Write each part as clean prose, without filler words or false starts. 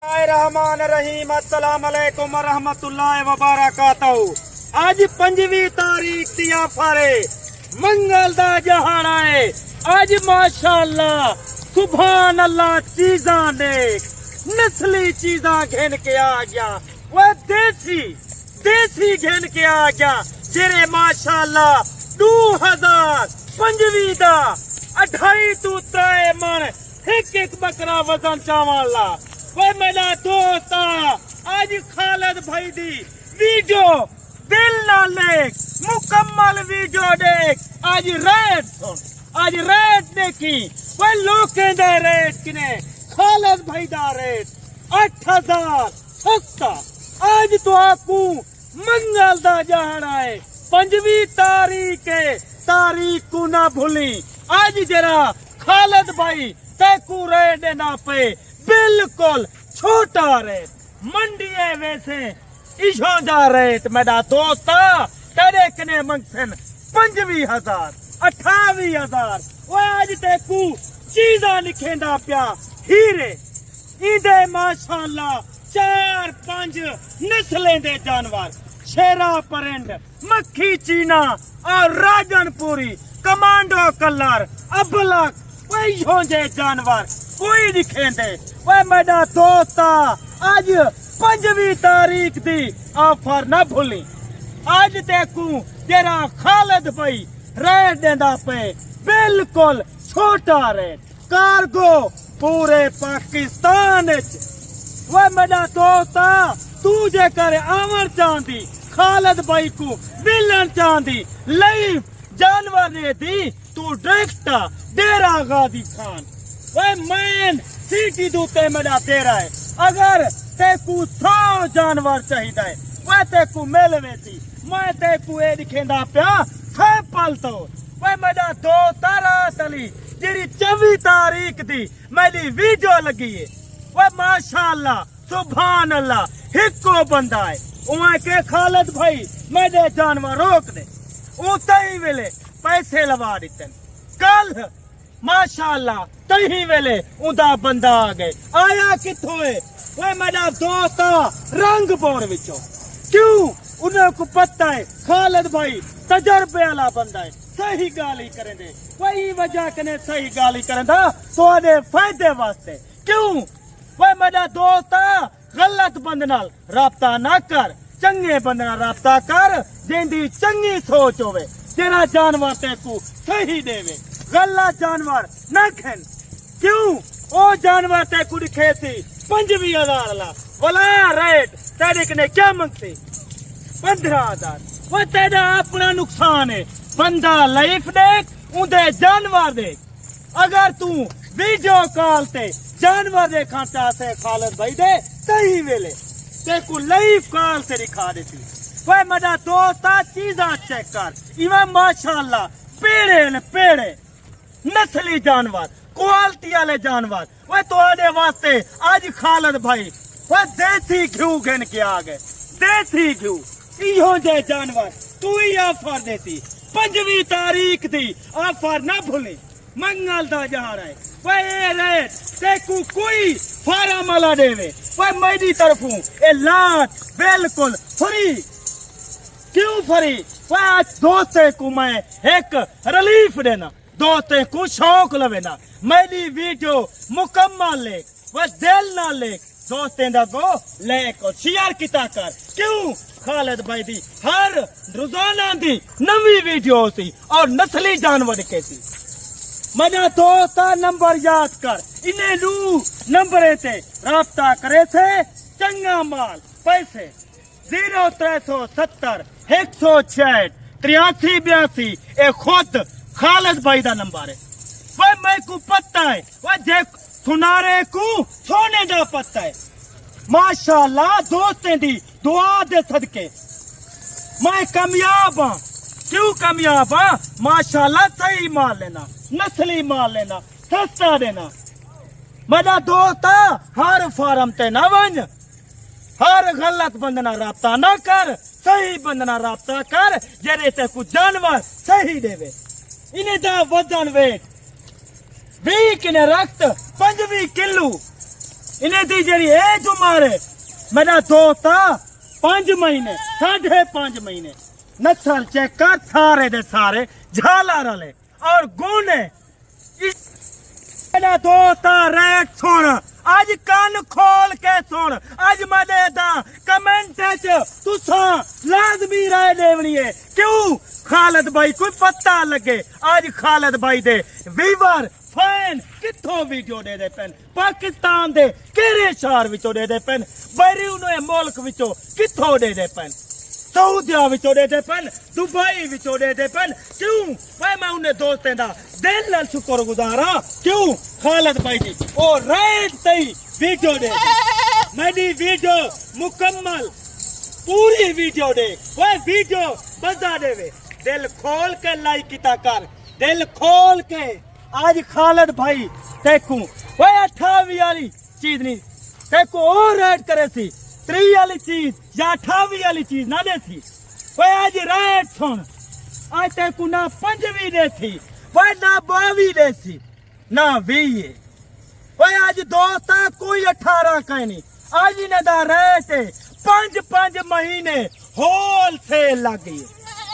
रहमान रहीम अस्सलाम वालेकुम रहमतुल्लाहि व बरकातहू। आज 5वीं तारीख दिया फारे मंगल दा जहाना है। आज माशाअल्लाह सुभान अल्लाह चीजा देख नस्ली चीजा घेन के आ गया। वह देसी घेन के आ गया जेरे माशाअल्लाह 2025 दा 28 तू 3 मन एक बकरा वजन चावला। वह मेरा दोस्त आज खालिद भाई दी वीडियो दिल ना लेक मुकम्मल वीडियो देख। आज रेट सुन, आज रेट देखी वह लोग रेट किने खालिद भाई दा रेट 8000 सस्ता। आज तो आपको मंगल दा जहाना है 5वीं तारीख को ना भूली। आज जरा खालिद भाई तैकू रेट देना पे बिल्कुल छोटा रेट मंडी है। वैसे इशो जा रेट मेरा दोस्त तेरे कने मंगसन 25,000 28,000। वो आज तेकू चीजा लिखेंदा प्या हीरे इंदे माशाअल्लाह 4-5 नस्लें दे जानवर शेरा परिंद मक्खी चीना और राजनपुरी कमांडो कलर अबलक वही जानवर कोई दिखेंदे। वह मेरा दोस्त आज 5वीं तारीख दी ऑफर ना भूली। आज देखू तेरा खालिद भाई रेट देंदा पे बिल्कुल छोटा रेट कार्गो पूरे पाकिस्तान। वह मेरा दोस्त तू जे करे आवन चांदी खालिद भाई को मिलन चांदी लाइव जानवर ने दी तू डायरेक्ट डेरा गादी खान वह मेन सिटी दूते मेरा तेरा है। अगर तेकू 100 जानवर चाहिए वह तेकू मिलवे थी मैं तेकू ए दिखेंदा प्या सैंपल तो वह मेरा दो तारा तली जेरी 24 तारीख दी मेरी वीडियो लगी है। वह माशाअल्लाह सुभान अल्लाह हिको बंदा है वह के खालिद भाई मेरे जानवर रोक दे उतई वेले पैसे लवा दिते। कल माशाअल्लाह तही वेले उदा बंदा आ गए आया किथों है वह मेरा दोस्त रंग बोर विचो। क्यों उन्हें को पता है खालिद भाई तजर्बे वाला बंदा है सही गाली करेंदे वही वजह कने सही गाली करेंदा तोड़े फायदे वास्ते। क्यों वह मेरा दोस्त गलत बंद नाल राब्ता ना कर चंगे बंद नाल राब्ता कर जिंदी चंगी सोच होवे तेरा जानवर तेकू सही देवे गलत जानवर ना खेन। क्यों ओ जानवर तेकू दिखे थी 25,000 ला वाला रेट तेरे कने क्या मंगते 15,000। वो तेरा अपना नुकसान है बंदा लाइफ देख उन्दे जानवर देख। अगर तू वीडियो कॉल ते जानवर देखा चाहते खालिद भाई दे सही वेले तेकू लाइव कॉल से दिखा देती। वह मेरा दोस्त चीजा चेक कर इवन माशाअल्लाह पेड़े नस्ली जानवर क्वालिटी वाले जानवर वह तुम्हारे वास्ते आज खालिद भाई वह देसी घी घेन के आ गए। देसी घी इहो जे जानवर तू ही ऑफर देती 5वीं तारीख दी ऑफर ना भूली। मंगल दा जहां है वह रेट तेकू कोई फार्म वाला देवे वह मेरी तरफू ए लाट बिल्कुल फ्री। क्यों फ्री वह दोस्ते को मैं एक रिलीफ देना दोस्ते को शौक लवेना मेरी वीडियो मुकम्मल ले वह दिल ना ले दोस्ते दा गो लाइक और शेयर किता कर। क्यों खालिद भाई दी हर रोजाना दी नवी वीडियो सी और नस्ली जानवर कैसी मना दोस्त नंबर याद कर इन्हें लू नंबर ते राब्ता करे थे चंगा माल पैसे 0370 166 8382 ए खुद खालिद भाई दा नंबर है। वह मैं को पता है वह जे सुनारे को सोने दा पता है माशाअल्लाह दोस्तें दी दुआ दे सदके मैं कामयाब हाँ। क्यों कामयाब हाँ माशाअल्लाह सही माल लेना नस्ली माल लेना सस्ता देना। मेरा दोस्त हर फार्म ते ना बन हर गलत बंदना राब्ता ना कर सही बंदना राब्ता कर जेरे ते कुछ जानवर सही देवे। इन्हें दा वजन वेट 20 किने रक्त 25 किलो इन्हें दी जरी एज उम्र है मेरा दोस्त 5 महीने 5.5 महीने नस्ल चेक कर सारे दे सारे झाला रले और गुण है मेरा दोस्त रेट सुन आज कान खोल के सुन आज मदे दा कमेंट च तुसा लाजमी राय देवनी है क्यों खालिद भाई कोई पता लगे आज खालिद भाई दे वीवर फैन किथों वीडियो दे दे पेन पाकिस्तान दे केरे शहर विचों दे दे पेन बैरून मुल्क विचों किथों दे दे पेन सऊदिया विचों दे दे पेन दुबई विचों दे दे पेन क्यों भाई मैं उन्हें दोस्तें दा दिल नाल शुक्र गुजारा क्यों खालिद भाई जी ओ रेट सही वीडियो दे मेरी वीडियो मुकम्मल पूरी वीडियो दे वो वीडियो बजा देवे दिल खोल के लाइक किता कर दिल खोल के आज खालिद भाई देखू वो 28 वाली चीज नहीं देखो और रेट करे सी 3 वाली चीज या 28 वाली चीज ना दे सी वो आज रेट सुन आज देखू ना 5वीं दे सी वो ना 22 दे सी ना 20 वो आज दोस्त कोई 18 का नहीं आज इन्हें दा रेट है 5 महीने होल सेल लग गई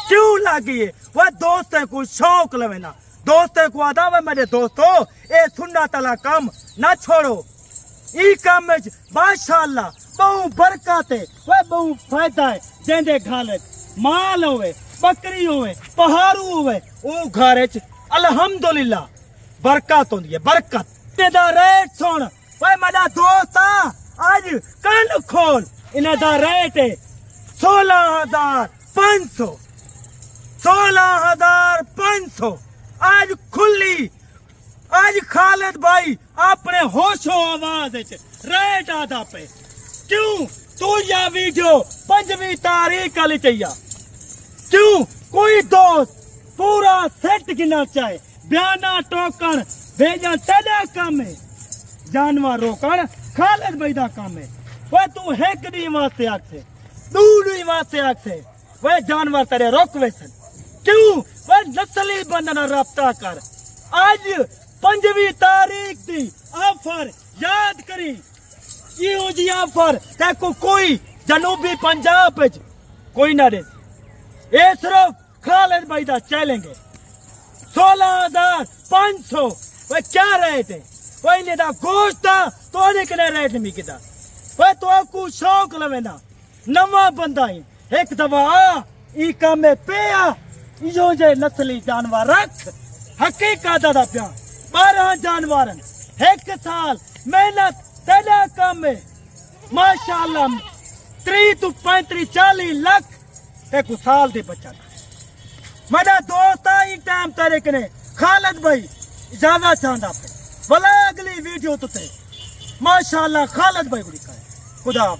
क्यों लग गई वो दोस्त को शौक लवे ना दोस्तों को आदा वे मेरे दोस्तों ए सुन्ना तला काम ना छोड़ो ई काम में माशाअल्लाह बहु बरकत है वे बहु फायदा है जेंदे घाले माल होवे बकरी होवे पहाड़ू होवे ओ घरे च अल्हम्दुलिल्लाह बरकत होंदी है बरकत तेदा रेट सुन वे मेरा दोस्त आज कान खोल इन्हें दा रेट है 16,500 16,500 आज खुली आज खालिद भाई अपने होशो आवाज रेट आधा पे क्यों तू या वीडियो 5वीं तारीख वाली चाहिए क्यों कोई दोस्त पूरा सेट गिना चाहे बयाना टोकन भेजा तेरा काम है जानवर रोकन खालिद भाई दा काम है वह तू हेक दी वास्ते आखे दूर वास्ते आखे वह जानवर तेरे रोकवे सन क्यों वह नस्ली बंधना रब्ता कर आज 5वीं तारीख दी ऑफर याद करी यो जी ऑफर देखो कोई जनूबी पंजाब कोई ना दे ये सिर्फ खालिद भाई दा चलेंगे 16,500 वह क्या रेट है वह इन्हें दा गोश्त तो कितने रेट में किता वह तो को शौक लवे ना नवा बंदा ही एक दफा ई काम में पिया इो जे नस्ली जानवर रख हकीकत दा प्या 12 जानवर 1 साल मेहनत तेरा काम में माशाअल्लाह 30 to 35-40 लाख एक साल दे बच्चा मेरा दोस्त ही टाइम तेरे कने खालिद भाई ज्यादा चाहता पे भला अगली वीडियो तो माशाअल्लाह खालिद भाई बड़ी खुदा